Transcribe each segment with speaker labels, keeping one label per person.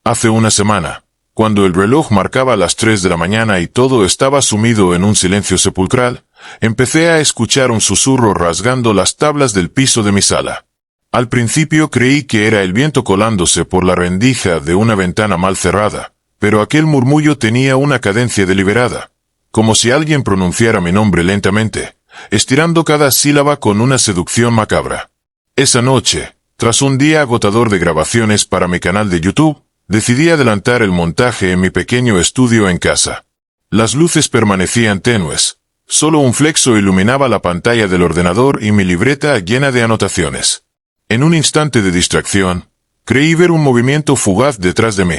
Speaker 1: Hace una semana, cuando el reloj marcaba las 3 de la mañana y todo estaba sumido en un silencio sepulcral, empecé a escuchar un susurro rasgando las tablas del piso de mi sala. Al principio creí que era el viento colándose por la rendija de una ventana mal cerrada, pero aquel murmullo tenía una cadencia deliberada, como si alguien pronunciara mi nombre lentamente, estirando cada sílaba con una seducción macabra. Esa noche, tras un día agotador de grabaciones para mi canal de YouTube, decidí adelantar el montaje en mi pequeño estudio en casa. Las luces permanecían tenues, solo un flexo iluminaba la pantalla del ordenador y mi libreta llena de anotaciones. En un instante de distracción, creí ver un movimiento fugaz detrás de mí,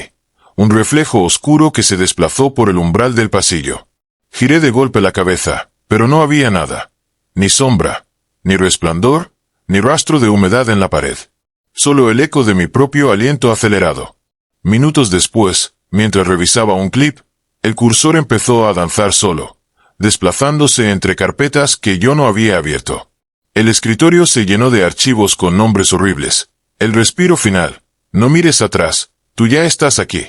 Speaker 1: un reflejo oscuro que se desplazó por el umbral del pasillo. Giré de golpe la cabeza, pero no había nada, ni sombra, ni resplandor, ni rastro de humedad en la pared. Solo el eco de mi propio aliento acelerado. Minutos después, mientras revisaba un clip, el cursor empezó a danzar solo, desplazándose entre carpetas que yo no había abierto. El escritorio se llenó de archivos con nombres horribles. El respiro final. No mires atrás, tú ya estás aquí.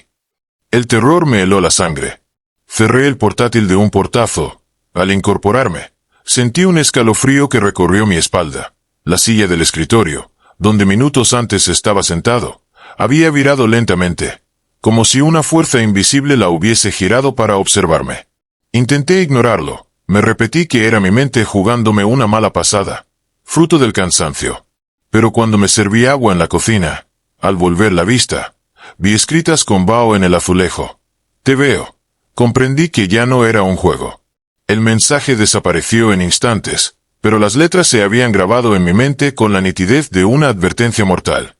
Speaker 1: El terror me heló la sangre. Cerré el portátil de un portazo. Al incorporarme, sentí un escalofrío que recorrió mi espalda. La silla del escritorio, donde minutos antes estaba sentado, había virado lentamente, como si una fuerza invisible la hubiese girado para observarme. Intenté ignorarlo, me repetí que era mi mente jugándome una mala pasada, fruto del cansancio. Pero cuando me serví agua en la cocina, al volver la vista, vi escritas con vaho en el azulejo. Te veo. Comprendí que ya no era un juego. El mensaje desapareció en instantes, pero las letras se habían grabado en mi mente con la nitidez de una advertencia mortal.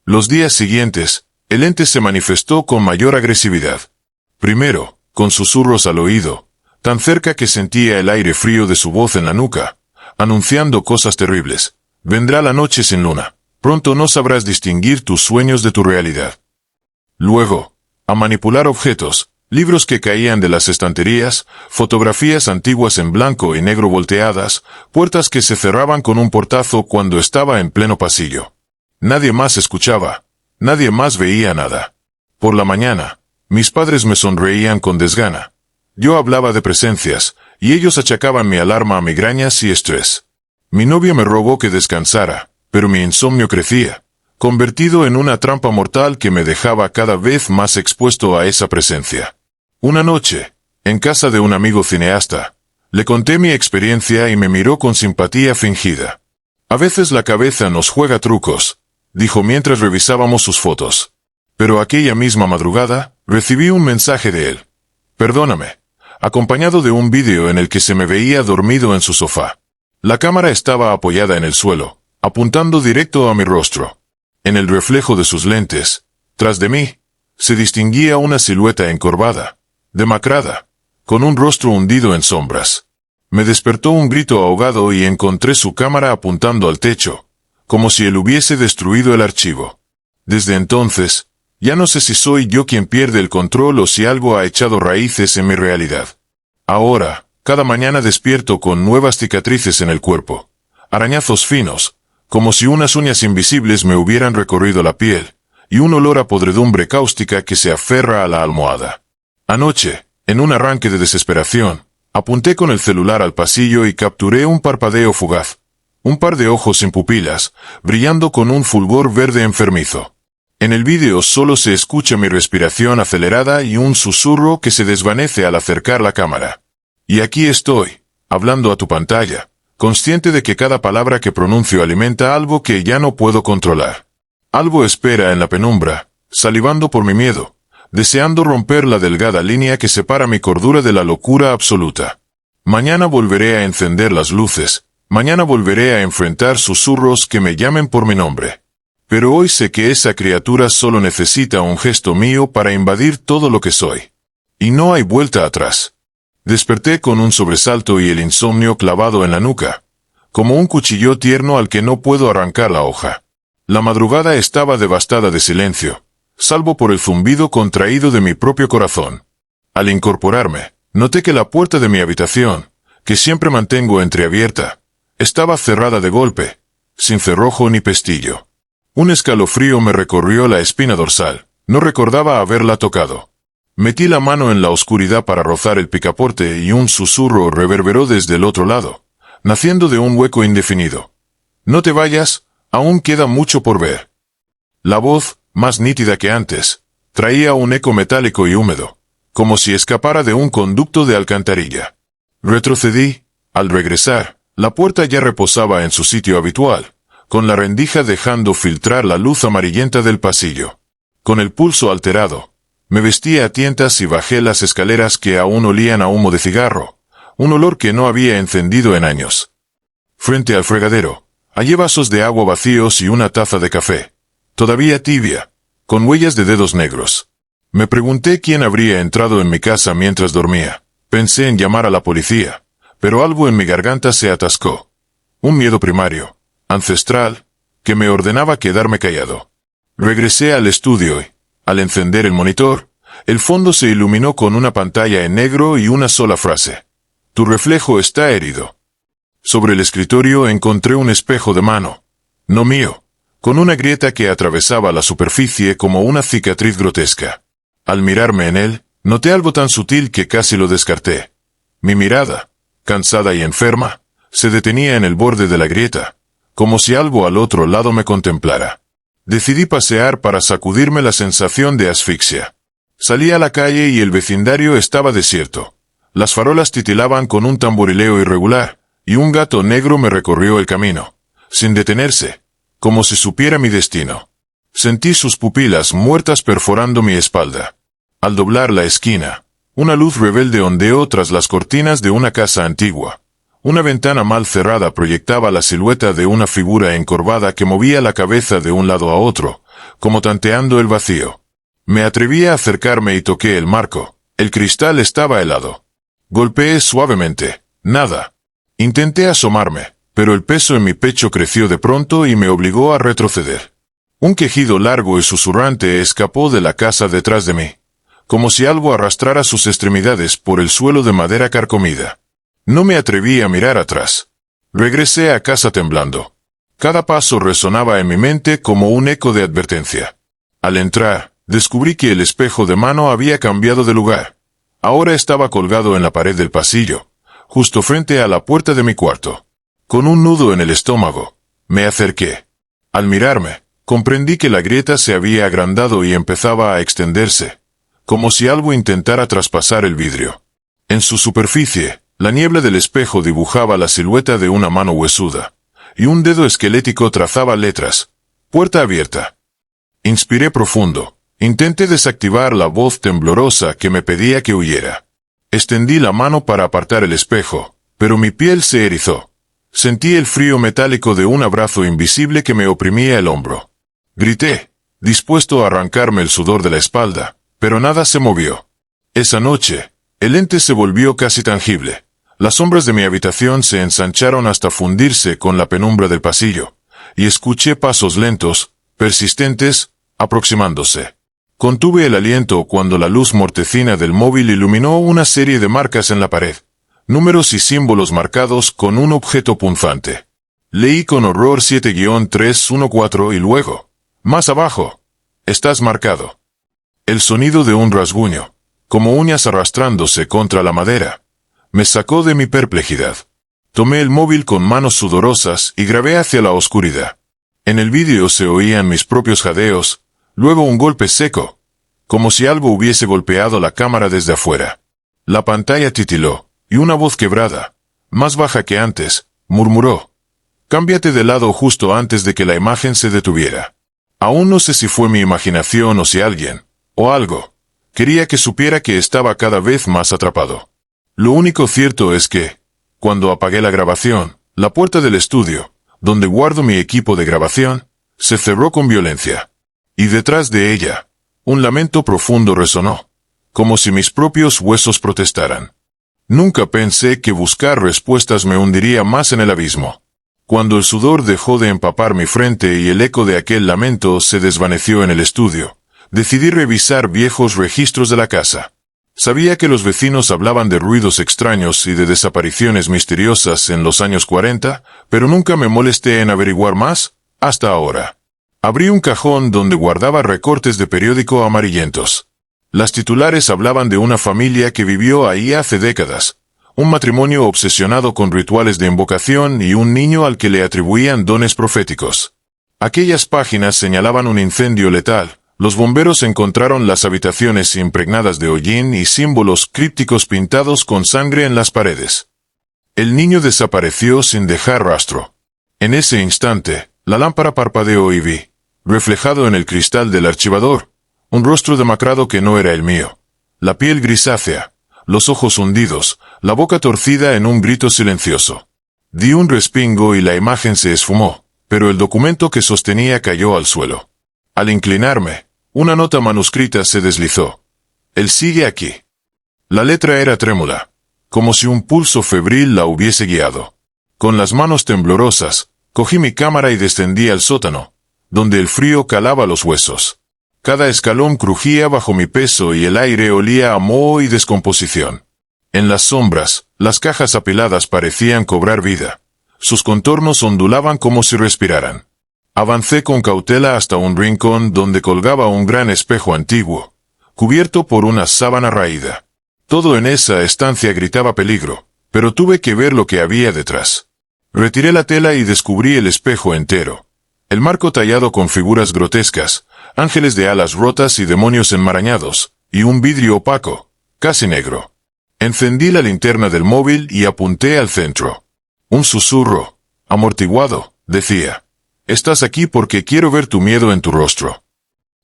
Speaker 1: Los días siguientes, el ente se manifestó con mayor agresividad. Primero, con susurros al oído, tan cerca que sentía el aire frío de su voz en la nuca, anunciando cosas terribles. Vendrá la noche sin luna. Pronto no sabrás distinguir tus sueños de tu realidad. Luego, a manipular objetos, libros que caían de las estanterías, fotografías antiguas en blanco y negro volteadas, puertas que se cerraban con un portazo cuando estaba en pleno pasillo. Nadie más escuchaba, nadie más veía nada. Por la mañana, mis padres me sonreían con desgana. Yo hablaba de presencias, y ellos achacaban mi alarma a migrañas y estrés. Mi novia me rogó que descansara, pero mi insomnio crecía, convertido en una trampa mortal que me dejaba cada vez más expuesto a esa presencia. Una noche, en casa de un amigo cineasta, le conté mi experiencia y me miró con simpatía fingida. A veces la cabeza nos juega trucos, dijo mientras revisábamos sus fotos. Pero aquella misma madrugada, recibí un mensaje de él. Perdóname, acompañado de un vídeo en el que se me veía dormido en su sofá. La cámara estaba apoyada en el suelo, apuntando directo a mi rostro. En el reflejo de sus lentes, tras de mí, se distinguía una silueta encorvada, demacrada, con un rostro hundido en sombras. Me despertó un grito ahogado y encontré su cámara apuntando al techo, como si él hubiese destruido el archivo. Desde entonces, ya no sé si soy yo quien pierde el control o si algo ha echado raíces en mi realidad. Ahora, cada mañana despierto con nuevas cicatrices en el cuerpo, arañazos finos, como si unas uñas invisibles me hubieran recorrido la piel, y un olor a podredumbre cáustica que se aferra a la almohada. Anoche, en un arranque de desesperación, apunté con el celular al pasillo y capturé un parpadeo fugaz. Un par de ojos sin pupilas, brillando con un fulgor verde enfermizo. En el vídeo solo se escucha mi respiración acelerada y un susurro que se desvanece al acercar la cámara. Y aquí estoy, hablando a tu pantalla, consciente de que cada palabra que pronuncio alimenta algo que ya no puedo controlar. Algo espera en la penumbra, salivando por mi miedo, deseando romper la delgada línea que separa mi cordura de la locura absoluta. Mañana volveré a encender las luces. Mañana volveré a enfrentar susurros que me llamen por mi nombre. Pero hoy sé que esa criatura solo necesita un gesto mío para invadir todo lo que soy. Y no hay vuelta atrás. Desperté con un sobresalto y el insomnio clavado en la nuca, como un cuchillo tierno al que no puedo arrancar la hoja. La madrugada estaba devastada de silencio, salvo por el zumbido contraído de mi propio corazón. Al incorporarme, noté que la puerta de mi habitación, que siempre mantengo entreabierta, estaba cerrada de golpe, sin cerrojo ni pestillo. Un escalofrío me recorrió la espina dorsal, No recordaba haberla tocado. Metí la mano en la oscuridad para rozar el picaporte y un susurro reverberó desde el otro lado, naciendo de un hueco indefinido. No te vayas, aún queda mucho por ver. La voz, más nítida que antes, traía un eco metálico y húmedo, como si escapara de un conducto de alcantarilla. Retrocedí. Al regresar, la puerta ya reposaba en su sitio habitual, con la rendija dejando filtrar la luz amarillenta del pasillo. Con el pulso alterado, me vestí a tientas y bajé las escaleras que aún olían a humo de cigarro, un olor que no había encendido en años. Frente al fregadero, hallé vasos de agua vacíos y una taza de café, todavía tibia, con huellas de dedos negros. Me pregunté quién habría entrado en mi casa mientras dormía. Pensé en llamar a la policía, pero algo en mi garganta se atascó. Un miedo primario, ancestral, que me ordenaba quedarme callado. Regresé al estudio y, al encender el monitor, el fondo se iluminó con una pantalla en negro y una sola frase. Tu reflejo está herido. Sobre el escritorio encontré un espejo de mano, no mío, con una grieta que atravesaba la superficie como una cicatriz grotesca. Al mirarme en él, noté algo tan sutil que casi lo descarté. Mi mirada, cansada y enferma, se detenía en el borde de la grieta, como si algo al otro lado me contemplara. Decidí pasear para sacudirme la sensación de asfixia. Salí a la calle y el vecindario estaba desierto. Las farolas titilaban con un tamborileo irregular, y un gato negro me recorrió el camino, sin detenerse, como si supiera mi destino. Sentí sus pupilas muertas perforando mi espalda. Al doblar la esquina, una luz rebelde ondeó tras las cortinas de una casa antigua. Una ventana mal cerrada proyectaba la silueta de una figura encorvada que movía la cabeza de un lado a otro, como tanteando el vacío. Me atreví a acercarme y toqué el marco. El cristal estaba helado. Golpeé suavemente. Nada. Intenté asomarme, pero el peso en mi pecho creció de pronto y me obligó a retroceder. Un quejido largo y susurrante escapó de la casa detrás de mí, como si algo arrastrara sus extremidades por el suelo de madera carcomida. No me atreví a mirar atrás. Regresé a casa temblando. Cada paso resonaba en mi mente como un eco de advertencia. Al entrar, descubrí que el espejo de mano había cambiado de lugar. Ahora estaba colgado en la pared del pasillo, justo frente a la puerta de mi cuarto. Con un nudo en el estómago, me acerqué. Al mirarme, comprendí que la grieta se había agrandado y empezaba a extenderse, como si algo intentara traspasar el vidrio. En su superficie, la niebla del espejo dibujaba la silueta de una mano huesuda, y un dedo esquelético trazaba letras. Puerta abierta. Inspiré profundo. Intenté desactivar la voz temblorosa que me pedía que huyera. Extendí la mano para apartar el espejo, pero mi piel se erizó. Sentí el frío metálico de un abrazo invisible que me oprimía el hombro. Grité, dispuesto a arrancarme el sudor de la espalda, pero nada se movió. Esa noche, el ente se volvió casi tangible. Las sombras de mi habitación se ensancharon hasta fundirse con la penumbra del pasillo, y escuché pasos lentos, persistentes, aproximándose. Contuve el aliento cuando la luz mortecina del móvil iluminó una serie de marcas en la pared, números y símbolos marcados con un objeto punzante. Leí con horror 7-314 y luego, más abajo, estás marcado. El sonido de un rasguño, como uñas arrastrándose contra la madera, me sacó de mi perplejidad. Tomé el móvil con manos sudorosas y grabé hacia la oscuridad. En el vídeo se oían mis propios jadeos, luego un golpe seco, como si algo hubiese golpeado la cámara desde afuera. La pantalla titiló, y una voz quebrada, más baja que antes, murmuró: «Cámbiate de lado justo antes de que la imagen se detuviera». Aún no sé si fue mi imaginación o si alguien, o algo, quería que supiera que estaba cada vez más atrapado. Lo único cierto es que, cuando apagué la grabación, la puerta del estudio, donde guardo mi equipo de grabación, se cerró con violencia. Y detrás de ella, un lamento profundo resonó, como si mis propios huesos protestaran. Nunca pensé que buscar respuestas me hundiría más en el abismo. Cuando el sudor dejó de empapar mi frente y el eco de aquel lamento se desvaneció en el estudio, decidí revisar viejos registros de la casa. Sabía que los vecinos hablaban de ruidos extraños y de desapariciones misteriosas en los años 40, pero nunca me molesté en averiguar más, hasta ahora. Abrí un cajón donde guardaba recortes de periódico amarillentos. Las titulares hablaban de una familia que vivió ahí hace décadas, un matrimonio obsesionado con rituales de invocación y un niño al que le atribuían dones proféticos. Aquellas páginas señalaban un incendio letal. Los bomberos encontraron las habitaciones impregnadas de hollín y símbolos crípticos pintados con sangre en las paredes. El niño desapareció sin dejar rastro. En ese instante, la lámpara parpadeó y vi, reflejado en el cristal del archivador, un rostro demacrado que no era el mío. La piel grisácea, los ojos hundidos, la boca torcida en un grito silencioso. Di un respingo y la imagen se esfumó, pero el documento que sostenía cayó al suelo. Al inclinarme, una nota manuscrita se deslizó. Él sigue aquí. La letra era trémula, como si un pulso febril la hubiese guiado. Con las manos temblorosas, cogí mi cámara y descendí al sótano, donde el frío calaba los huesos. Cada escalón crujía bajo mi peso y el aire olía a moho y descomposición. En las sombras, las cajas apiladas parecían cobrar vida. Sus contornos ondulaban como si respiraran. Avancé con cautela hasta un rincón donde colgaba un gran espejo antiguo, cubierto por una sábana raída. Todo en esa estancia gritaba peligro, pero tuve que ver lo que había detrás. Retiré la tela y descubrí el espejo entero. El marco tallado con figuras grotescas, ángeles de alas rotas y demonios enmarañados, y un vidrio opaco, casi negro. Encendí la linterna del móvil y apunté al centro. Un susurro, amortiguado, decía: «Estás aquí porque quiero ver tu miedo en tu rostro».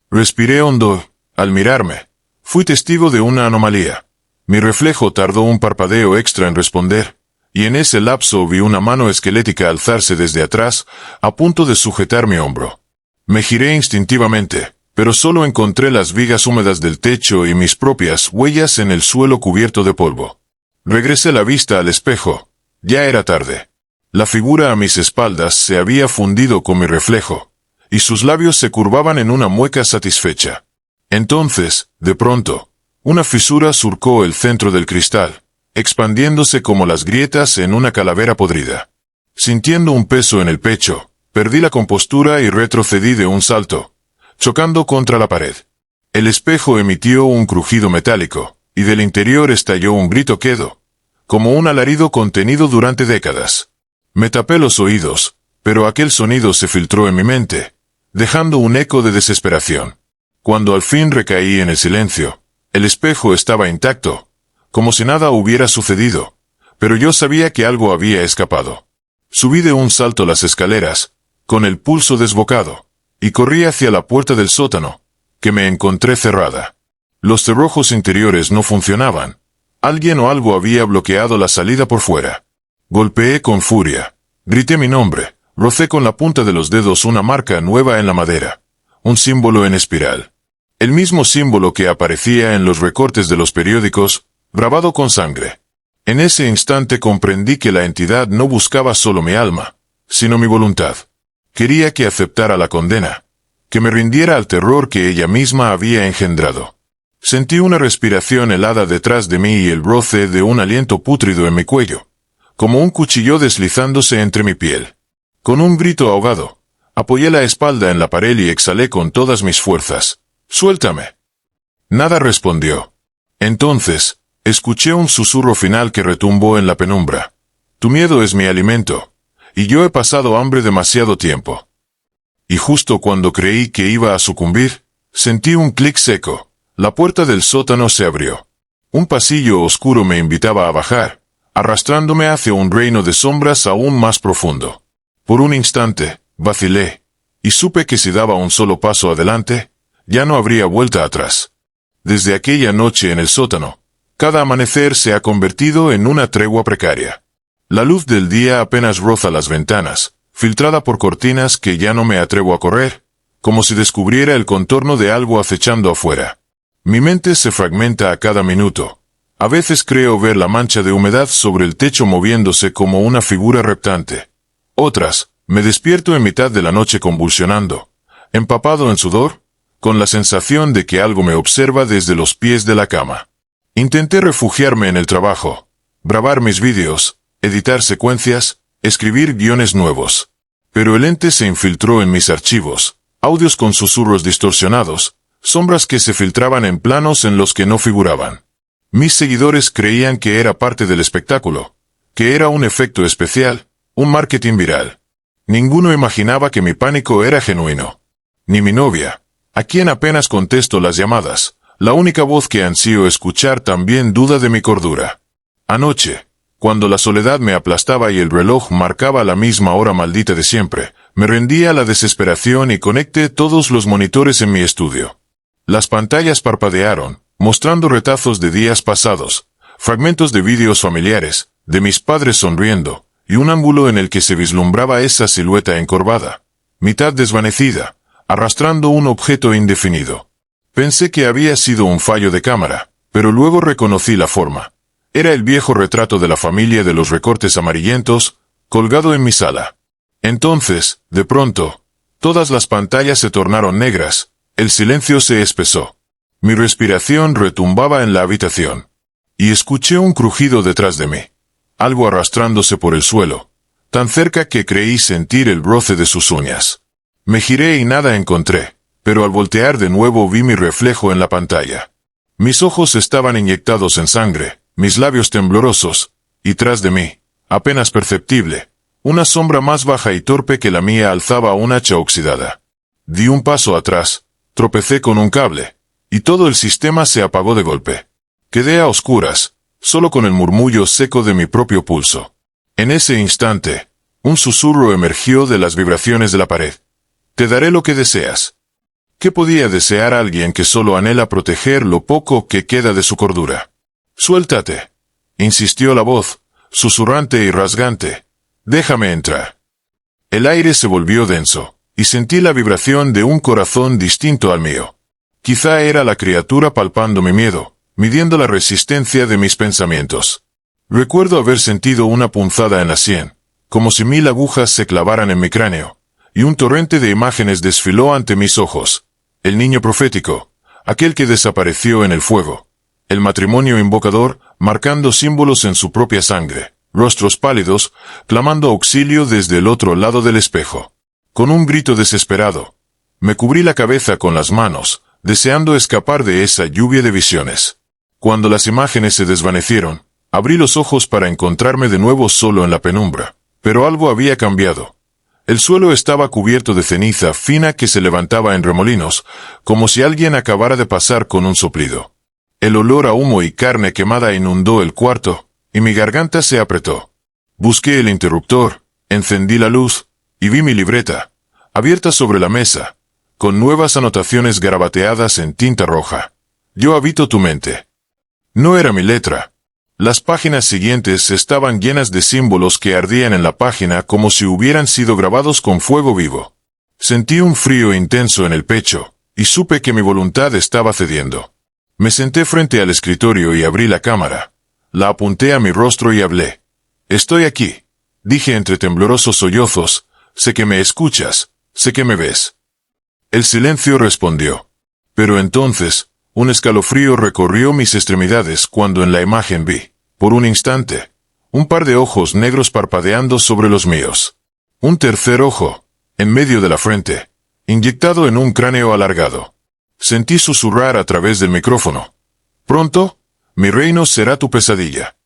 Speaker 1: Respiré hondo. Al mirarme, fui testigo de una anomalía. Mi reflejo tardó un parpadeo extra en responder, y en ese lapso vi una mano esquelética alzarse desde atrás, a punto de sujetar mi hombro. Me giré instintivamente, pero solo encontré las vigas húmedas del techo y mis propias huellas en el suelo cubierto de polvo. Regresé la vista al espejo. Ya era tarde. La figura a mis espaldas se había fundido con mi reflejo, y sus labios se curvaban en una mueca satisfecha. Entonces, de pronto, una fisura surcó el centro del cristal, expandiéndose como las grietas en una calavera podrida. Sintiendo un peso en el pecho, perdí la compostura y retrocedí de un salto, chocando contra la pared. El espejo emitió un crujido metálico, y del interior estalló un grito quedo, como un alarido contenido durante décadas. Me tapé los oídos, pero aquel sonido se filtró en mi mente, dejando un eco de desesperación. Cuando al fin recaí en el silencio, el espejo estaba intacto, como si nada hubiera sucedido, pero yo sabía que algo había escapado. Subí de un salto las escaleras, con el pulso desbocado, y corrí hacia la puerta del sótano, que me encontré cerrada. Los cerrojos interiores no funcionaban. Alguien o algo había bloqueado la salida por fuera. Golpeé con furia. Grité mi nombre. Rocé con la punta de los dedos una marca nueva en la madera. Un símbolo en espiral. El mismo símbolo que aparecía en los recortes de los periódicos, grabado con sangre. En ese instante comprendí que la entidad no buscaba solo mi alma, sino mi voluntad. Quería que aceptara la condena, que me rindiera al terror que ella misma había engendrado. Sentí una respiración helada detrás de mí y el roce de un aliento pútrido en mi cuello, como un cuchillo deslizándose entre mi piel. Con un grito ahogado, apoyé la espalda en la pared y exhalé con todas mis fuerzas. «¡Suéltame!». Nada respondió. Entonces, escuché un susurro final que retumbó en la penumbra. «Tu miedo es mi alimento, y yo he pasado hambre demasiado tiempo». Y justo cuando creí que iba a sucumbir, sentí un clic seco. La puerta del sótano se abrió. Un pasillo oscuro me invitaba a bajar, arrastrándome hacia un reino de sombras aún más profundo. Por un instante, vacilé, y supe que si daba un solo paso adelante, ya no habría vuelta atrás. Desde aquella noche en el sótano, cada amanecer se ha convertido en una tregua precaria. La luz del día apenas roza las ventanas, filtrada por cortinas que ya no me atrevo a correr, como si descubriera el contorno de algo acechando afuera. Mi mente se fragmenta a cada minuto. A veces creo ver la mancha de humedad sobre el techo moviéndose como una figura reptante. Otras, me despierto en mitad de la noche convulsionando, empapado en sudor, con la sensación de que algo me observa desde los pies de la cama. Intenté refugiarme en el trabajo, grabar mis vídeos, editar secuencias, escribir guiones nuevos. Pero el ente se infiltró en mis archivos, audios con susurros distorsionados, sombras que se filtraban en planos en los que no figuraban. Mis seguidores creían que era parte del espectáculo, que era un efecto especial, un marketing viral. Ninguno imaginaba que mi pánico era genuino. Ni mi novia, a quien apenas contesto las llamadas, la única voz que ansío escuchar también duda de mi cordura. Anoche, cuando la soledad me aplastaba y el reloj marcaba la misma hora maldita de siempre, me rendí a la desesperación y conecté todos los monitores en mi estudio. Las pantallas parpadearon, mostrando retazos de días pasados, fragmentos de vídeos familiares, de mis padres sonriendo, y un ángulo en el que se vislumbraba esa silueta encorvada, mitad desvanecida, arrastrando un objeto indefinido. Pensé que había sido un fallo de cámara, pero luego reconocí la forma. Era el viejo retrato de la familia de los recortes amarillentos, colgado en mi sala. Entonces, de pronto, todas las pantallas se tornaron negras, el silencio se espesó. Mi respiración retumbaba en la habitación. Y escuché un crujido detrás de mí. Algo arrastrándose por el suelo, tan cerca que creí sentir el roce de sus uñas. Me giré y nada encontré, pero al voltear de nuevo vi mi reflejo en la pantalla. Mis ojos estaban inyectados en sangre, mis labios temblorosos, y tras de mí, apenas perceptible, una sombra más baja y torpe que la mía alzaba un hacha oxidada. Di un paso atrás, tropecé con un cable, y todo el sistema se apagó de golpe. Quedé a oscuras, solo con el murmullo seco de mi propio pulso. En ese instante, un susurro emergió de las vibraciones de la pared. Te daré lo que deseas. ¿Qué podía desear alguien que solo anhela proteger lo poco que queda de su cordura? Suéltate, insistió la voz, susurrante y rasgante. Déjame entrar. El aire se volvió denso, y sentí la vibración de un corazón distinto al mío. Quizá era la criatura palpando mi miedo, midiendo la resistencia de mis pensamientos. Recuerdo haber sentido una punzada en la sien, como si 1000 agujas se clavaran en mi cráneo, y un torrente de imágenes desfiló ante mis ojos. El niño profético, aquel que desapareció en el fuego. El matrimonio invocador, marcando símbolos en su propia sangre. Rostros pálidos, clamando auxilio desde el otro lado del espejo. Con un grito desesperado, me cubrí la cabeza con las manos, deseando escapar de esa lluvia de visiones. Cuando las imágenes se desvanecieron, abrí los ojos para encontrarme de nuevo solo en la penumbra. Pero algo había cambiado. El suelo estaba cubierto de ceniza fina que se levantaba en remolinos, como si alguien acabara de pasar con un soplido. El olor a humo y carne quemada inundó el cuarto, y mi garganta se apretó. Busqué el interruptor, encendí la luz, y vi mi libreta, abierta sobre la mesa, con nuevas anotaciones garabateadas en tinta roja. Yo habito tu mente. No era mi letra. Las páginas siguientes estaban llenas de símbolos que ardían en la página como si hubieran sido grabados con fuego vivo. Sentí un frío intenso en el pecho, y supe que mi voluntad estaba cediendo. Me senté frente al escritorio y abrí la cámara. La apunté a mi rostro y hablé. Estoy aquí, dije entre temblorosos sollozos. Sé que me escuchas, sé que me ves. El silencio respondió. Pero entonces, un escalofrío recorrió mis extremidades cuando en la imagen vi, por un instante, un par de ojos negros parpadeando sobre los míos. Un tercer ojo, en medio de la frente, inyectado en un cráneo alargado. Sentí susurrar a través del micrófono. Pronto, mi reino será tu pesadilla.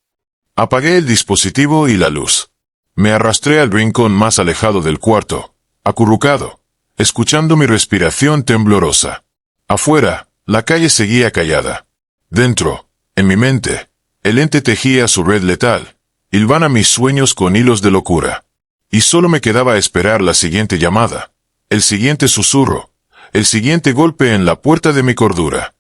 Speaker 1: Apagué el dispositivo y la luz. Me arrastré al rincón más alejado del cuarto, acurrucado, escuchando mi respiración temblorosa. Afuera, la calle seguía callada. Dentro, en mi mente, el ente tejía su red letal, hilvana mis sueños con hilos de locura. Y solo me quedaba esperar la siguiente llamada, el siguiente susurro, el siguiente golpe en la puerta de mi cordura.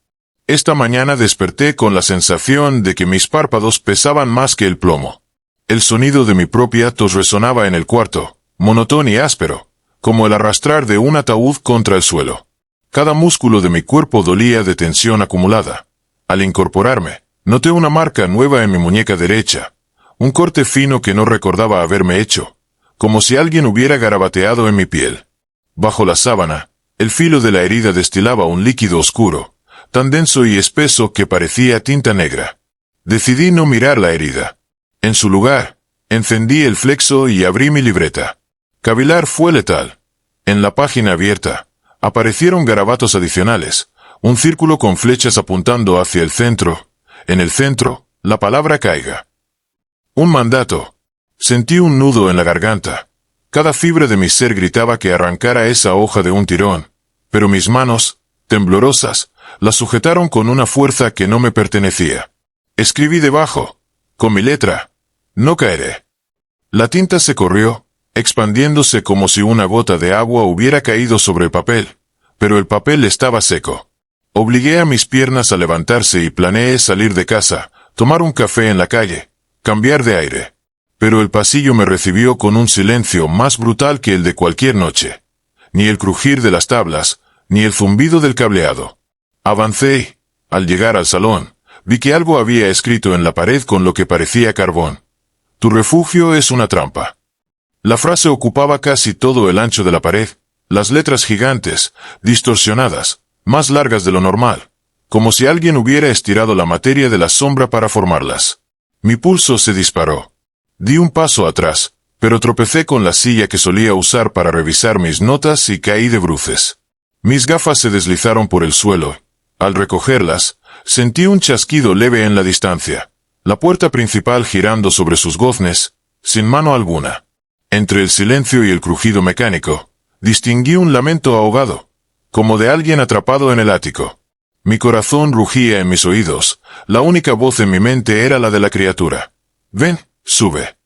Speaker 1: Esta mañana desperté con la sensación de que mis párpados pesaban más que el plomo. El sonido de mi propia tos resonaba en el cuarto, monótono y áspero, como el arrastrar de un ataúd contra el suelo. Cada músculo de mi cuerpo dolía de tensión acumulada. Al incorporarme, noté una marca nueva en mi muñeca derecha, un corte fino que no recordaba haberme hecho, como si alguien hubiera garabateado en mi piel. Bajo la sábana, el filo de la herida destilaba un líquido oscuro, tan denso y espeso que parecía tinta negra. Decidí no mirar la herida. En su lugar, encendí el flexo y abrí mi libreta. Cavilar fue letal. En la página abierta, Aparecieron garabatos adicionales, un círculo con flechas apuntando hacia el centro. En el centro, la palabra caiga. Un mandato. Sentí un nudo en la garganta. Cada fibra de mi ser gritaba que arrancara esa hoja de un tirón, pero mis manos, temblorosas, la sujetaron con una fuerza que no me pertenecía. Escribí debajo, con mi letra, no caeré. La tinta se corrió, expandiéndose como si una gota de agua hubiera caído sobre el papel, pero el papel estaba seco. Obligué a mis piernas a levantarse y planeé salir de casa, tomar un café en la calle, cambiar de aire. Pero el pasillo me recibió con un silencio más brutal que el de cualquier noche. Ni el crujir de las tablas, ni el zumbido del cableado. Avancé y, al llegar al salón, vi que algo había escrito en la pared con lo que parecía carbón. Tu refugio es una trampa. La frase ocupaba casi todo el ancho de la pared, las letras gigantes, distorsionadas, más largas de lo normal, como si alguien hubiera estirado la materia de la sombra para formarlas. Mi pulso se disparó. Di un paso atrás, pero tropecé con la silla que solía usar para revisar mis notas y caí de bruces. Mis gafas se deslizaron por el suelo. Al recogerlas, sentí un chasquido leve en la distancia, la puerta principal girando sobre sus goznes, sin mano alguna. Entre el silencio y el crujido mecánico, distinguí un lamento ahogado, como de alguien atrapado en el ático. Mi corazón rugía en mis oídos, la única voz en mi mente era la de la criatura. Ven, sube.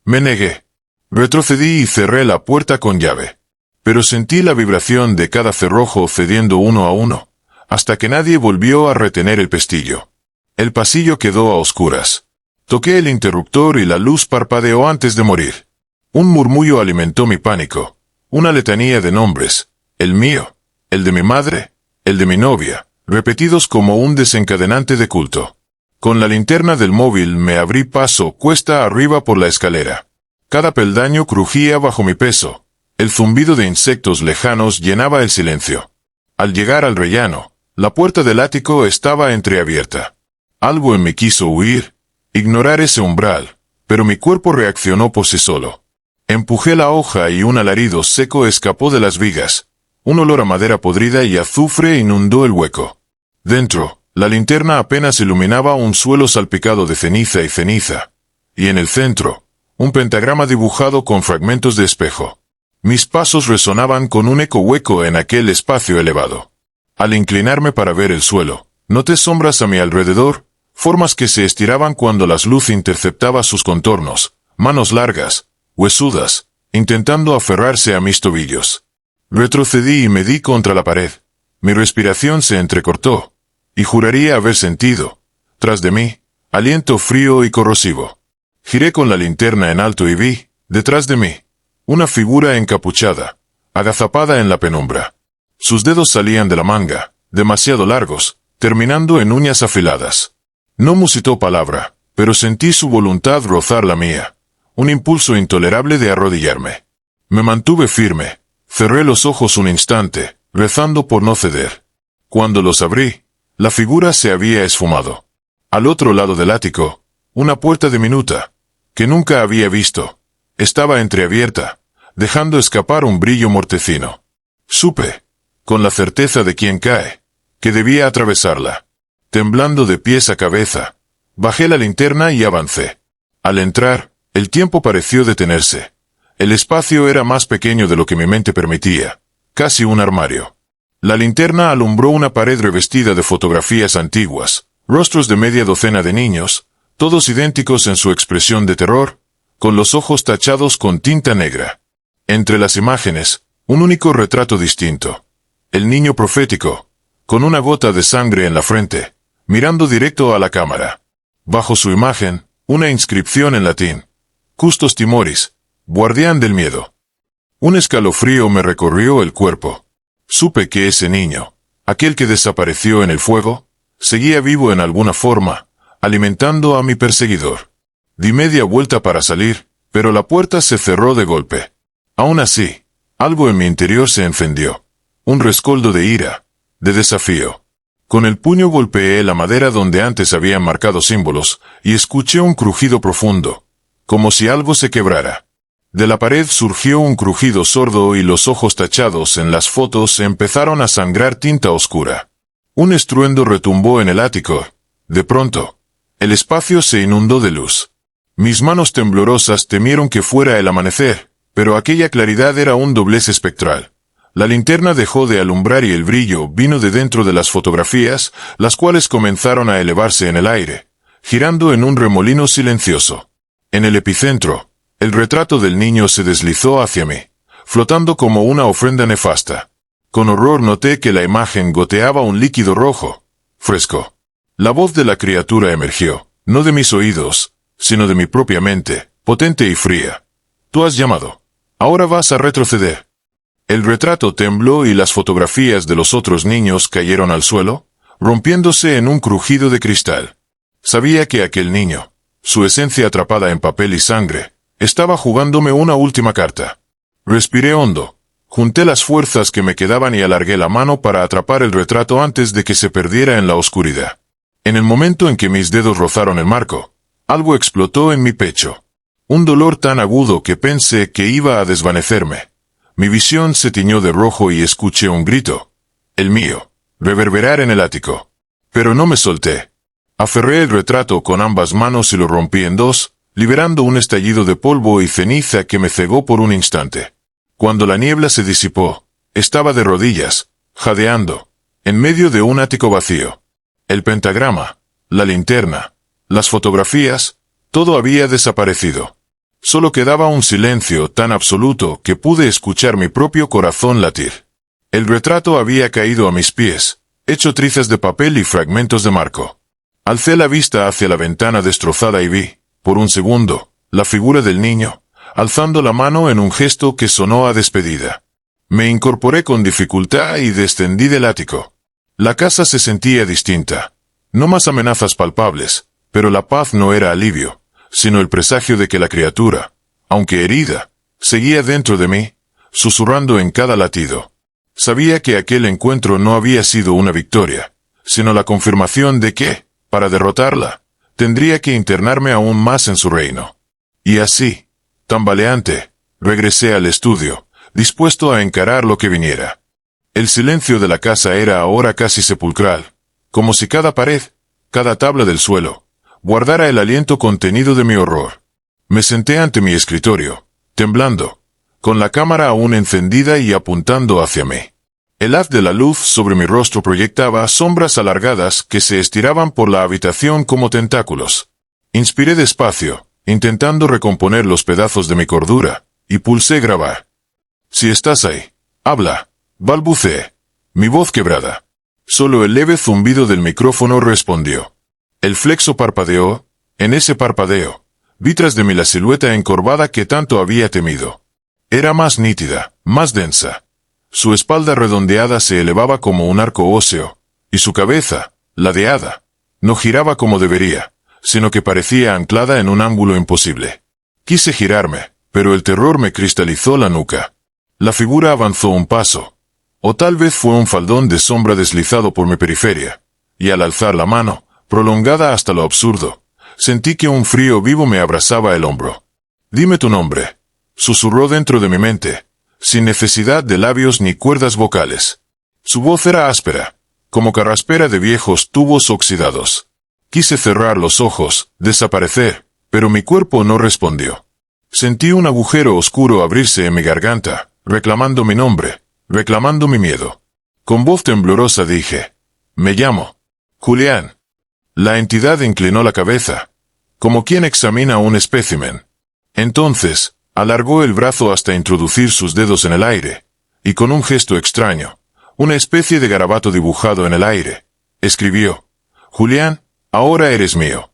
Speaker 1: Me negué. Retrocedí y cerré la puerta con llave. Pero sentí la vibración de cada cerrojo cediendo uno a uno, hasta que nadie volvió a retener el pestillo. El pasillo quedó a oscuras. Toqué el interruptor y la luz parpadeó antes de morir. Un murmullo alimentó mi pánico. Una letanía de nombres. El mío, el de mi madre, el de mi novia, repetidos como un desencadenante de culto. Con la linterna del móvil me abrí paso cuesta arriba por la escalera. Cada peldaño crujía bajo mi peso. El zumbido de insectos lejanos llenaba el silencio. Al llegar al rellano, la puerta del ático estaba entreabierta. Algo en mí quiso huir, ignorar ese umbral, pero mi cuerpo reaccionó por sí solo. Empujé la hoja y un alarido seco escapó de las vigas. Un olor a madera podrida y azufre inundó el hueco. Dentro, la linterna apenas iluminaba un suelo salpicado de ceniza y ceniza. Y en el centro, un pentagrama dibujado con fragmentos de espejo. Mis pasos resonaban con un eco hueco en aquel espacio elevado. Al inclinarme para ver el suelo, noté sombras a mi alrededor, formas que se estiraban cuando la luz interceptaba sus contornos, manos largas, huesudas, intentando aferrarse a mis tobillos. Retrocedí y me di contra la pared. Mi respiración se entrecortó, y juraría haber sentido, tras de mí, aliento frío y corrosivo. Giré con la linterna en alto y vi, detrás de mí, una figura encapuchada, agazapada en la penumbra. Sus dedos salían de la manga, demasiado largos, terminando en uñas afiladas. No musitó palabra, pero sentí su voluntad rozar la mía, un impulso intolerable de arrodillarme. Me mantuve firme, cerré los ojos un instante, rezando por no ceder. Cuando los abrí, la figura se había esfumado. Al otro lado del ático, una puerta diminuta, que nunca había visto, estaba entreabierta, dejando escapar un brillo mortecino. Supe, con la certeza de quien cae, que debía atravesarla. Temblando de pies a cabeza, bajé la linterna y avancé. Al entrar, el tiempo pareció detenerse. El espacio era más pequeño de lo que mi mente permitía, casi un armario. La linterna alumbró una pared revestida de fotografías antiguas, rostros de media docena de niños, todos idénticos en su expresión de terror, con los ojos tachados con tinta negra. Entre las imágenes, un único retrato distinto. El niño profético, con una gota de sangre en la frente, mirando directo a la cámara. Bajo su imagen, una inscripción en latín. Custos Timoris, guardián del miedo. Un escalofrío me recorrió el cuerpo. Supe que ese niño, aquel que desapareció en el fuego, seguía vivo en alguna forma, alimentando a mi perseguidor. Di media vuelta para salir, pero la puerta se cerró de golpe. Aún así, algo en mi interior se encendió. Un rescoldo de ira, de desafío. Con el puño golpeé la madera donde antes habían marcado símbolos, y escuché un crujido profundo, como si algo se quebrara. De la pared surgió un crujido sordo y los ojos tachados en las fotos empezaron a sangrar tinta oscura. Un estruendo retumbó en el ático. De pronto, el espacio se inundó de luz. Mis manos temblorosas temieron que fuera el amanecer, pero aquella claridad era un doblez espectral. La linterna dejó de alumbrar y el brillo vino de dentro de las fotografías, las cuales comenzaron a elevarse en el aire, girando en un remolino silencioso. En el epicentro, el retrato del niño se deslizó hacia mí, flotando como una ofrenda nefasta. Con horror noté que la imagen goteaba un líquido rojo, fresco. La voz de la criatura emergió, no de mis oídos, sino de mi propia mente, potente y fría. Tú has llamado. Ahora vas a retroceder. El retrato tembló y las fotografías de los otros niños cayeron al suelo, rompiéndose en un crujido de cristal. Sabía que aquel niño, su esencia atrapada en papel y sangre, estaba jugándome una última carta. Respiré hondo, junté las fuerzas que me quedaban y alargué la mano para atrapar el retrato antes de que se perdiera en la oscuridad. En el momento en que mis dedos rozaron el marco, algo explotó en mi pecho. Un dolor tan agudo que pensé que iba a desvanecerme. Mi visión se tiñó de rojo y escuché un grito, el mío, reverberar en el ático. Pero no me solté. Aferré el retrato con ambas manos y lo rompí en dos, liberando un estallido de polvo y ceniza que me cegó por un instante. Cuando la niebla se disipó, estaba de rodillas, jadeando, en medio de un ático vacío. El pentagrama, la linterna, las fotografías, todo había desaparecido. Solo quedaba un silencio tan absoluto que pude escuchar mi propio corazón latir. El retrato había caído a mis pies, hecho trizas de papel y fragmentos de marco. Alcé la vista hacia la ventana destrozada y vi, por un segundo, la figura del niño, alzando la mano en un gesto que sonó a despedida. Me incorporé con dificultad y descendí del ático. La casa se sentía distinta. No más amenazas palpables, pero la paz no era alivio, sino el presagio de que la criatura, aunque herida, seguía dentro de mí, susurrando en cada latido. Sabía que aquel encuentro no había sido una victoria, sino la confirmación de que, para derrotarla, tendría que internarme aún más en su reino. Y así, tambaleante, regresé al estudio, dispuesto a encarar lo que viniera. El silencio de la casa era ahora casi sepulcral, como si cada pared, cada tabla del suelo, guardara el aliento contenido de mi horror. Me senté ante mi escritorio, temblando, con la cámara aún encendida y apuntando hacia mí. El haz de la luz sobre mi rostro proyectaba sombras alargadas que se estiraban por la habitación como tentáculos. Inspiré despacio, intentando recomponer los pedazos de mi cordura, y pulsé grabar. Si estás ahí, habla, balbuceé, mi voz quebrada. Solo el leve zumbido del micrófono respondió. El flexo parpadeó, en ese parpadeo, vi tras de mí la silueta encorvada que tanto había temido. Era más nítida, más densa. Su espalda redondeada se elevaba como un arco óseo, y su cabeza, ladeada, no giraba como debería, sino que parecía anclada en un ángulo imposible. Quise girarme, pero el terror me cristalizó la nuca. La figura avanzó un paso, o tal vez fue un faldón de sombra deslizado por mi periferia, y al alzar la mano, prolongada hasta lo absurdo, sentí que un frío vivo me abrazaba el hombro. Dime tu nombre, susurró dentro de mi mente, sin necesidad de labios ni cuerdas vocales. Su voz era áspera, como carraspera de viejos tubos oxidados. Quise cerrar los ojos, desaparecer, pero mi cuerpo no respondió. Sentí un agujero oscuro abrirse en mi garganta, reclamando mi nombre, reclamando mi miedo. Con voz temblorosa dije, me llamo Julián. La entidad inclinó la cabeza, como quien examina un espécimen. Entonces, alargó el brazo hasta introducir sus dedos en el aire, y con un gesto extraño, una especie de garabato dibujado en el aire, escribió, Julián, ahora eres mío.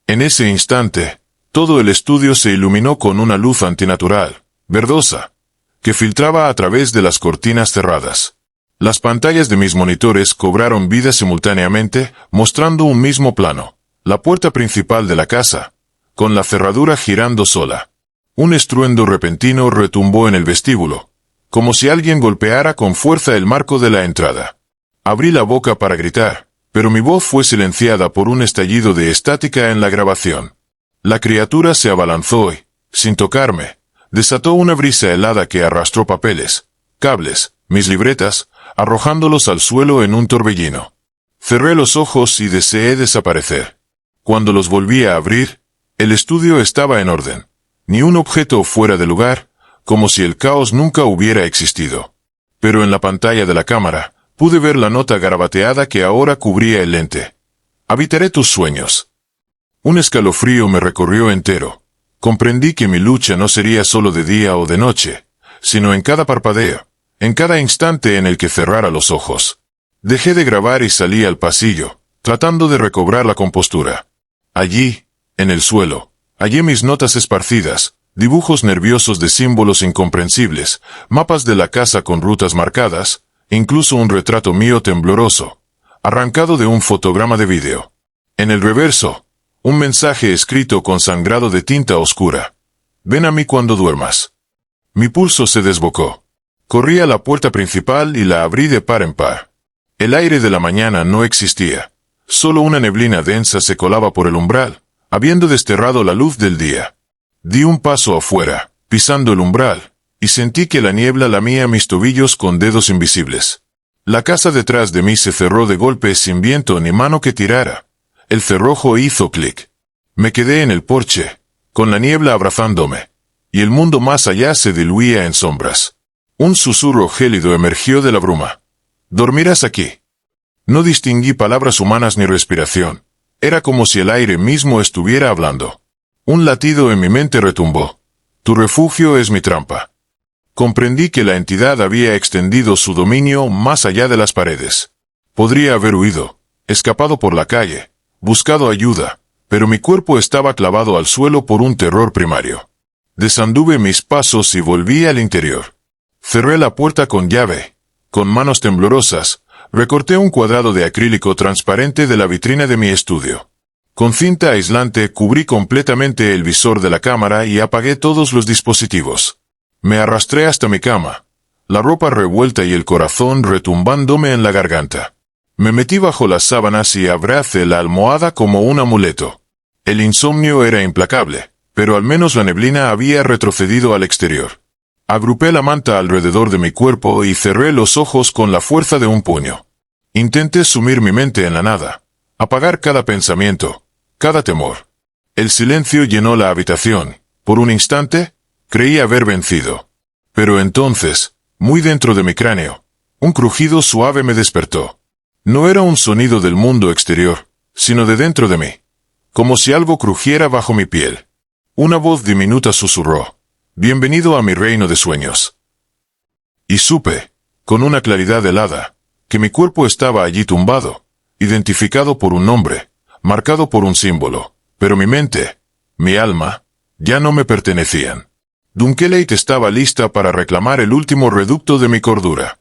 Speaker 1: En ese instante, todo el estudio se iluminó con una luz antinatural, verdosa, que filtraba a través de las cortinas cerradas. Las pantallas de mis monitores cobraron vida simultáneamente, mostrando un mismo plano, la puerta principal de la casa, con la cerradura girando sola. Un estruendo repentino retumbó en el vestíbulo, como si alguien golpeara con fuerza el marco de la entrada. Abrí la boca para gritar, pero mi voz fue silenciada por un estallido de estática en la grabación. La criatura se abalanzó y, sin tocarme, desató una brisa helada que arrastró papeles, cables, mis libretas, arrojándolos al suelo en un torbellino. Cerré los ojos y deseé desaparecer. Cuando los volví a abrir, el estudio estaba en orden. Ni un objeto fuera de lugar, como si el caos nunca hubiera existido. Pero en la pantalla de la cámara, pude ver la nota garabateada que ahora cubría el lente. Habitaré tus sueños. Un escalofrío me recorrió entero. Comprendí que mi lucha no sería solo de día o de noche, sino en cada parpadeo, en cada instante en el que cerrara los ojos. Dejé de grabar y salí al pasillo, tratando de recobrar la compostura. Allí, en el suelo, hallé mis notas esparcidas, dibujos nerviosos de símbolos incomprensibles, mapas de la casa con rutas marcadas, incluso un retrato mío tembloroso, arrancado de un fotograma de vídeo. En el reverso, un mensaje escrito con sangrado de tinta oscura. Ven a mí cuando duermas. Mi pulso se desbocó. Corrí a la puerta principal y la abrí de par en par. El aire de la mañana no existía. Solo una neblina densa se colaba por el umbral, habiendo desterrado la luz del día. Di un paso afuera, pisando el umbral, y sentí que la niebla lamía mis tobillos con dedos invisibles. La casa detrás de mí se cerró de golpe sin viento ni mano que tirara. El cerrojo hizo clic. Me quedé en el porche, con la niebla abrazándome, y el mundo más allá se diluía en sombras. Un susurro gélido emergió de la bruma. «Dormirás aquí». No distinguí palabras humanas ni respiración. Era como si el aire mismo estuviera hablando. Un latido en mi mente retumbó. «Tu refugio es mi trampa». Comprendí que la entidad había extendido su dominio más allá de las paredes. Podría haber huido, escapado por la calle, buscado ayuda, pero mi cuerpo estaba clavado al suelo por un terror primario. Desanduve mis pasos y volví al interior. Cerré la puerta con llave. Con manos temblorosas, recorté un cuadrado de acrílico transparente de la vitrina de mi estudio. Con cinta aislante cubrí completamente el visor de la cámara y apagué todos los dispositivos. Me arrastré hasta mi cama, la ropa revuelta y el corazón retumbándome en la garganta. Me metí bajo las sábanas y abracé la almohada como un amuleto. El insomnio era implacable, pero al menos la neblina había retrocedido al exterior. Agrupé la manta alrededor de mi cuerpo y cerré los ojos con la fuerza de un puño. Intenté sumir mi mente en la nada, apagar cada pensamiento, cada temor. El silencio llenó la habitación. Por un instante, creí haber vencido. Pero entonces, muy dentro de mi cráneo, un crujido suave me despertó. No era un sonido del mundo exterior, sino de dentro de mí. Como si algo crujiera bajo mi piel. Una voz diminuta susurró: «Bienvenido a mi reino de sueños». Y supe, con una claridad helada, que mi cuerpo estaba allí tumbado, identificado por un nombre, marcado por un símbolo, pero mi mente, mi alma, ya no me pertenecían. Dunkelheit estaba lista para reclamar el último reducto de mi cordura.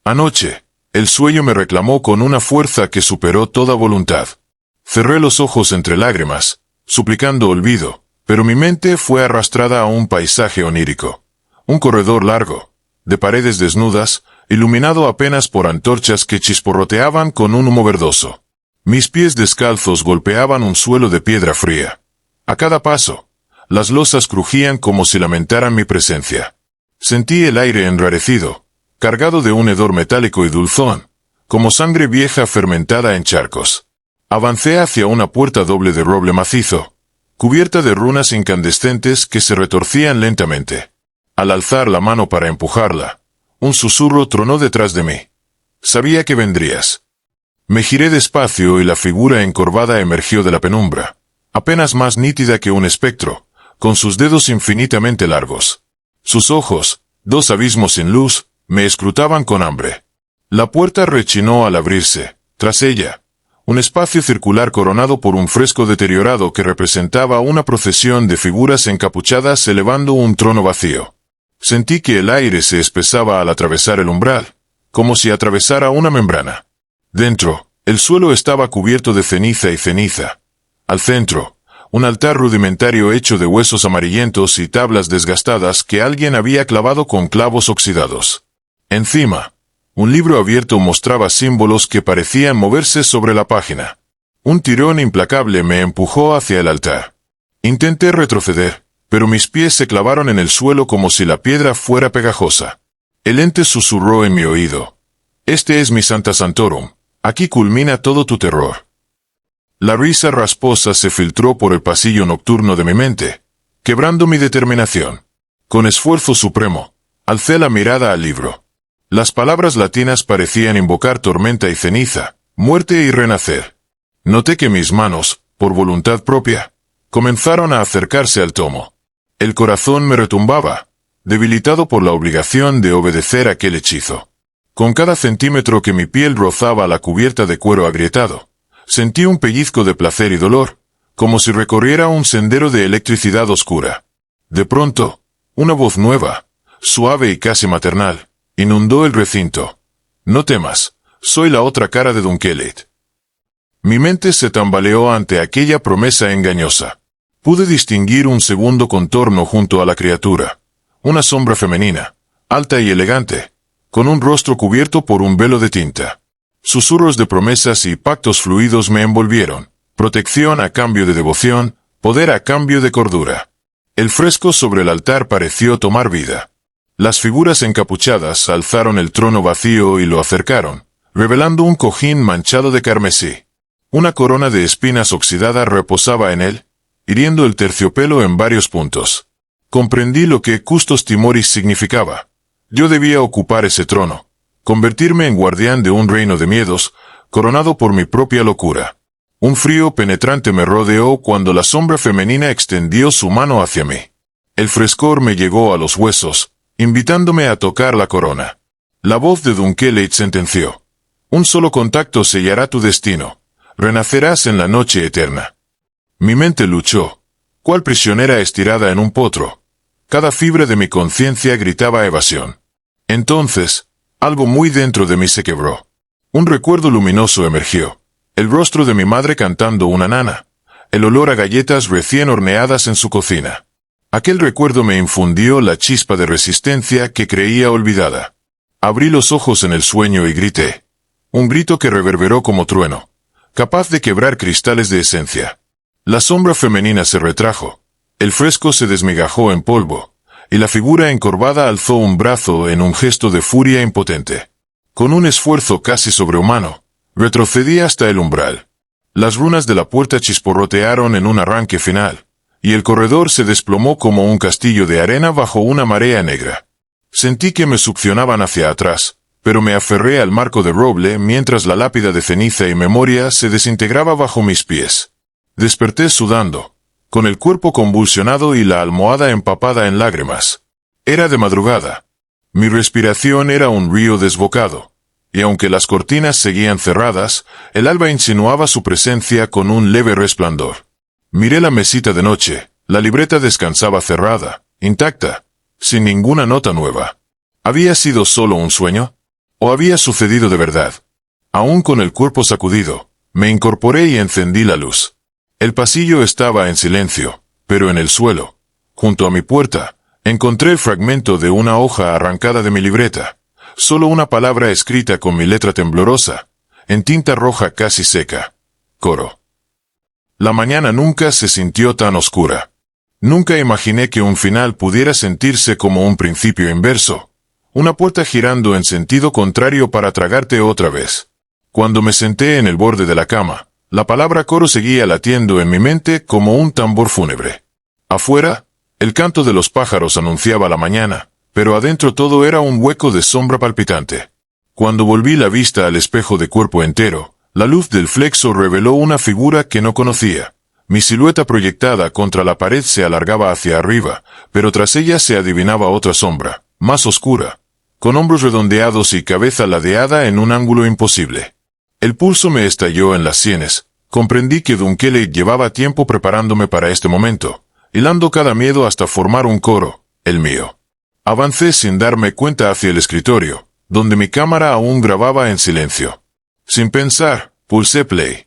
Speaker 1: Anoche, el sueño me reclamó con una fuerza que superó toda voluntad. Cerré los ojos entre lágrimas, suplicando olvido, pero mi mente fue arrastrada a un paisaje onírico. Un corredor largo, de paredes desnudas, iluminado apenas por antorchas que chisporroteaban con un humo verdoso. Mis pies descalzos golpeaban un suelo de piedra fría. A cada paso, las losas crujían como si lamentaran mi presencia. Sentí el aire enrarecido, cargado de un hedor metálico y dulzón, como sangre vieja fermentada en charcos. Avancé hacia una puerta doble de roble macizo, cubierta de runas incandescentes que se retorcían lentamente. Al alzar la mano para empujarla, un susurro tronó detrás de mí. Sabía que vendrías. Me giré despacio y la figura encorvada emergió de la penumbra, apenas más nítida que un espectro, con sus dedos infinitamente largos. Sus ojos, dos abismos sin luz, me escrutaban con hambre. La puerta rechinó al abrirse. Tras ella, un espacio circular coronado por un fresco deteriorado que representaba una procesión de figuras encapuchadas elevando un trono vacío. Sentí que el aire se espesaba al atravesar el umbral, como si atravesara una membrana. Dentro, el suelo estaba cubierto de ceniza y ceniza. Al centro, un altar rudimentario hecho de huesos amarillentos y tablas desgastadas que alguien había clavado con clavos oxidados. Encima, un libro abierto mostraba símbolos que parecían moverse sobre la página. Un tirón implacable me empujó hacia el altar. Intenté retroceder, pero mis pies se clavaron en el suelo como si la piedra fuera pegajosa. El ente susurró en mi oído. Este es mi Santa Santorum. Aquí culmina todo tu terror. La risa rasposa se filtró por el pasillo nocturno de mi mente, quebrando mi determinación. Con esfuerzo supremo, alcé la mirada al libro. Las palabras latinas parecían invocar tormenta y ceniza, muerte y renacer. Noté que mis manos, por voluntad propia, comenzaron a acercarse al tomo. El corazón me retumbaba, debilitado por la obligación de obedecer aquel hechizo. Con cada centímetro que mi piel rozaba la cubierta de cuero agrietado, sentí un pellizco de placer y dolor, como si recorriera un sendero de electricidad oscura. De pronto, una voz nueva, suave y casi maternal, inundó el recinto. No temas, soy la otra cara de Dunkelheit. Mi mente se tambaleó ante aquella promesa engañosa. Pude distinguir un segundo contorno junto a la criatura. Una sombra femenina, alta y elegante, con un rostro cubierto por un velo de tinta. Susurros de promesas y pactos fluidos me envolvieron. Protección a cambio de devoción, poder a cambio de cordura. El fresco sobre el altar pareció tomar vida. Las figuras encapuchadas alzaron el trono vacío y lo acercaron, revelando un cojín manchado de carmesí. Una corona de espinas oxidada reposaba en él, hiriendo el terciopelo en varios puntos. Comprendí lo que Custos Timoris significaba. Yo debía ocupar ese trono, convertirme en guardián de un reino de miedos, coronado por mi propia locura. Un frío penetrante me rodeó cuando la sombra femenina extendió su mano hacia mí. El frescor me llegó a los huesos, invitándome a tocar la corona. La voz de Dunkelheit sentenció. Un solo contacto sellará tu destino. Renacerás en la noche eterna. Mi mente luchó, cual prisionera estirada en un potro. Cada fibra de mi conciencia gritaba evasión. Entonces, algo muy dentro de mí se quebró. Un recuerdo luminoso emergió. El rostro de mi madre cantando una nana. El olor a galletas recién horneadas en su cocina. Aquel recuerdo me infundió la chispa de resistencia que creía olvidada. Abrí los ojos en el sueño y grité. Un grito que reverberó como trueno, capaz de quebrar cristales de esencia. La sombra femenina se retrajo. El fresco se desmigajó en polvo, y la figura encorvada alzó un brazo en un gesto de furia impotente. Con un esfuerzo casi sobrehumano, retrocedí hasta el umbral. Las runas de la puerta chisporrotearon en un arranque final, y el corredor se desplomó como un castillo de arena bajo una marea negra. Sentí que me succionaban hacia atrás, pero me aferré al marco de roble mientras la lápida de ceniza y memoria se desintegraba bajo mis pies. Desperté sudando, con el cuerpo convulsionado y la almohada empapada en lágrimas. Era de madrugada. Mi respiración era un río desbocado, y aunque las cortinas seguían cerradas, el alba insinuaba su presencia con un leve resplandor. Miré la mesita de noche, la libreta descansaba cerrada, intacta, sin ninguna nota nueva. ¿Había sido solo un sueño? ¿O había sucedido de verdad? Aún con el cuerpo sacudido, me incorporé y encendí la luz. El pasillo estaba en silencio, pero en el suelo, junto a mi puerta, encontré el fragmento de una hoja arrancada de mi libreta. Solo una palabra escrita con mi letra temblorosa, en tinta roja casi seca. Coro. La mañana nunca se sintió tan oscura. Nunca imaginé que un final pudiera sentirse como un principio inverso. Una puerta girando en sentido contrario para tragarte otra vez. Cuando me senté en el borde de la cama, la palabra coro seguía latiendo en mi mente como un tambor fúnebre. Afuera, el canto de los pájaros anunciaba la mañana, pero adentro todo era un hueco de sombra palpitante. Cuando volví la vista al espejo de cuerpo entero, la luz del flexo reveló una figura que no conocía. Mi silueta proyectada contra la pared se alargaba hacia arriba, pero tras ella se adivinaba otra sombra, más oscura, con hombros redondeados y cabeza ladeada en un ángulo imposible. El pulso me estalló en las sienes. Comprendí que Dunkelheit llevaba tiempo preparándome para este momento, hilando cada miedo hasta formar un coro, el mío. Avancé sin darme cuenta hacia el escritorio, donde mi cámara aún grababa en silencio. Sin pensar, pulsé play.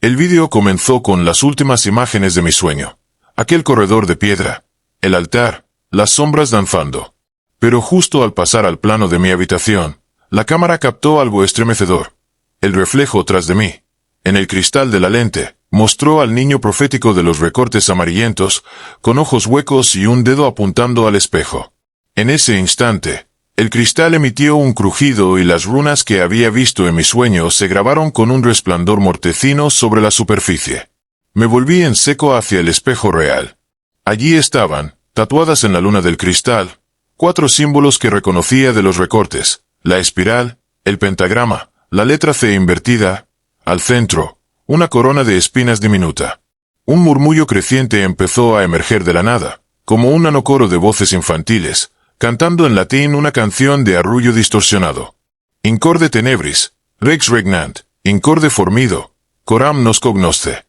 Speaker 1: El vídeo comenzó con las últimas imágenes de mi sueño. Aquel corredor de piedra, el altar, las sombras danzando. Pero justo al pasar al plano de mi habitación, la cámara captó algo estremecedor. El reflejo tras de mí, en el cristal de la lente, Mostró al niño profético de los recortes amarillentos, con ojos huecos y un dedo apuntando al espejo. En ese instante, el cristal emitió un crujido y las runas que había visto en mi sueño se grabaron con un resplandor mortecino sobre la superficie. Me volví en seco hacia el espejo real. Allí estaban, tatuadas en la luna del cristal, 4 símbolos que reconocía de los recortes: la espiral, el pentagrama, la letra C invertida, al centro, una corona de espinas diminuta. Un murmullo creciente empezó a emerger de la nada, como un nanocoro de voces infantiles, cantando en latín una canción de arrullo distorsionado. Incorde tenebris, rex regnant, incorde formido, coram nos cognosce.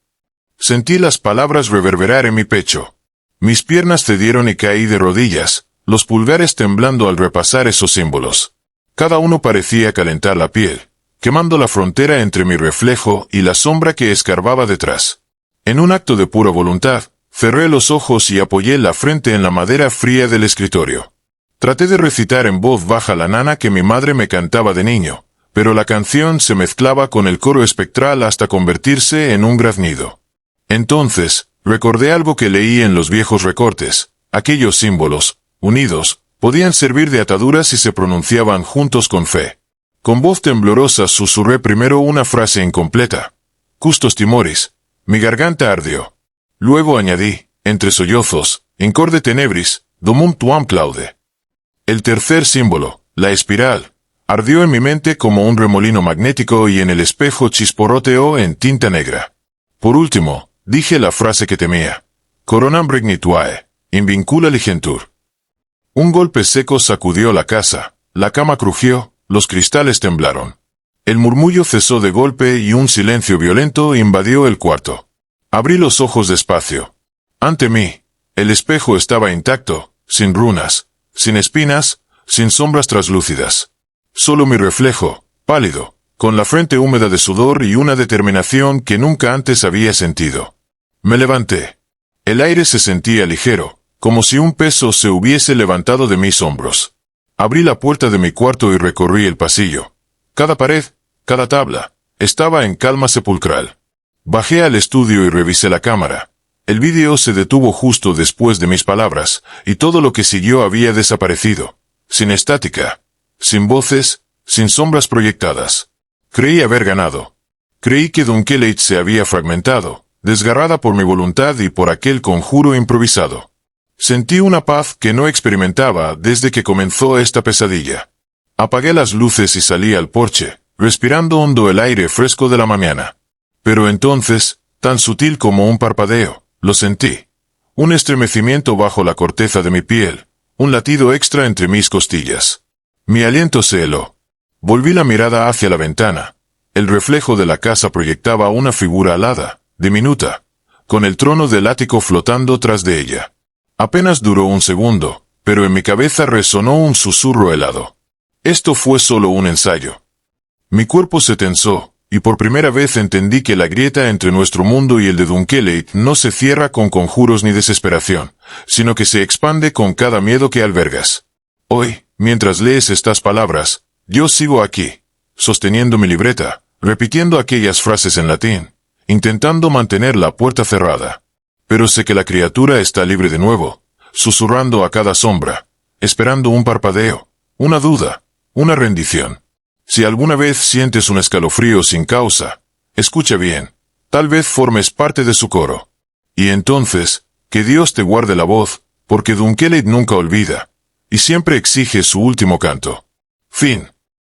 Speaker 1: Sentí las palabras reverberar en mi pecho. Mis piernas cedieron y caí de rodillas, los pulgares temblando al repasar esos símbolos. Cada uno parecía calentar la piel, quemando la frontera entre mi reflejo y la sombra que escarbaba detrás. En un acto de pura voluntad, cerré los ojos y apoyé la frente en la madera fría del escritorio. Traté de recitar en voz baja la nana que mi madre me cantaba de niño, pero la canción se mezclaba con el coro espectral hasta convertirse en un graznido. Entonces, recordé algo que leí en los viejos recortes: aquellos símbolos, unidos, podían servir de atadura si se pronunciaban juntos con fe. Con voz temblorosa susurré primero una frase incompleta: custos timoris. Mi garganta ardió. Luego añadí, entre sollozos: incorde tenebris, domum tuam claude. El tercer símbolo, la espiral, ardió en mi mente como un remolino magnético y en el espejo chisporroteó en tinta negra. Por último, dije la frase que temía: coronam regnituae, invincula ligentur. Un golpe seco sacudió la casa, la cama crujió, los cristales temblaron. El murmullo cesó de golpe y un silencio violento invadió el cuarto. Abrí los ojos despacio. Ante mí, el espejo estaba intacto, sin runas, sin espinas, sin sombras traslúcidas. Solo mi reflejo, pálido, con la frente húmeda de sudor y una determinación que nunca antes había sentido. Me levanté. El aire se sentía ligero, como si un peso se hubiese levantado de mis hombros. Abrí la puerta de mi cuarto y recorrí el pasillo. Cada pared, cada tabla, estaba en calma sepulcral. Bajé al estudio y revisé la cámara. El vídeo se detuvo justo después de mis palabras, y todo lo que siguió había desaparecido. Sin estática, sin voces, sin sombras proyectadas. Creí haber ganado. Creí que Dunkelheit se había fragmentado, desgarrada por mi voluntad y por aquel conjuro improvisado. Sentí una paz que no experimentaba desde que comenzó esta pesadilla. Apagué las luces y salí al porche, respirando hondo el aire fresco de la mañana. Pero entonces, tan sutil como un parpadeo, lo sentí. Un estremecimiento bajo la corteza de mi piel, un latido extra entre mis costillas. Mi aliento se heló. Volví la mirada hacia la ventana. El reflejo de la casa proyectaba una figura alada, diminuta, con el trono del ático flotando tras de ella. Apenas duró un segundo, pero en mi cabeza resonó un susurro helado. Esto fue solo un ensayo. Mi cuerpo se tensó, y por primera vez entendí que la grieta entre nuestro mundo y el de Dunkelheit no se cierra con conjuros ni desesperación, sino que se expande con cada miedo que albergas. Hoy, mientras lees estas palabras, yo sigo aquí, sosteniendo mi libreta, repitiendo aquellas frases en latín, intentando mantener la puerta cerrada. Pero sé que la criatura está libre de nuevo, susurrando a cada sombra, esperando un parpadeo, una duda, una rendición. Si alguna vez sientes un escalofrío sin causa, escucha bien, tal vez formes parte de su coro. Y entonces, que Dios te guarde la voz, porque Dunkelheit nunca olvida, y siempre exige su último canto. Fin.